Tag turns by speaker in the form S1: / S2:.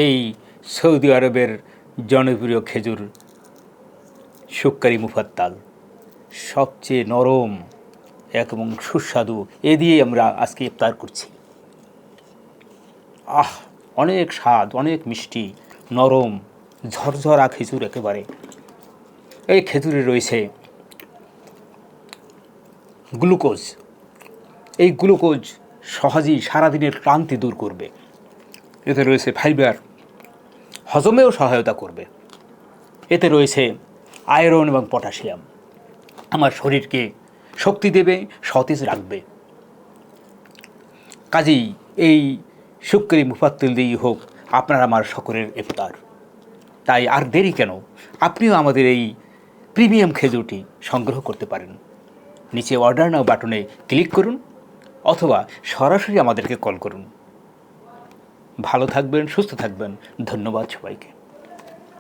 S1: এই সৌদি আরবের জনপ্রিয় খেজুর শুক্কারি মুফাত্তাল, সবচেয়ে নরম এবং সুস্বাদু, এ দিয়ে আমরা আজকে ইফতার করছি। অনেক স্বাদ, অনেক মিষ্টি, নরম ঝরঝরা খেজুর একেবারে। এই খেজুরে রয়েছে গ্লুকোজ। এই গ্লুকোজ সহজেই সারাদিনের ক্লান্তি দূর করবে। এতে রয়েছে ফাইবার, হজমেও সহায়তা করবে। এতে রয়েছে আয়রন এবং পটাশিয়াম, আমার শরীরকে শক্তি দেবে, সতেজ রাখবে। কাজেই এই শুক্কারি মুফাত্তাল দিয়েই হোক আপনার আমার সকলের ইফতার। তাই আর দেরি কেন, আপনিও আমাদের এই প্রিমিয়াম খেজুরটি সংগ্রহ করতে পারেন। নিচে অর্ডার নাও বাটনে ক্লিক করুন অথবা সরাসরি আমাদেরকে কল করুন। ভালো থাকবেন, সুস্থ থাকবেন। ধন্যবাদ সবাইকে।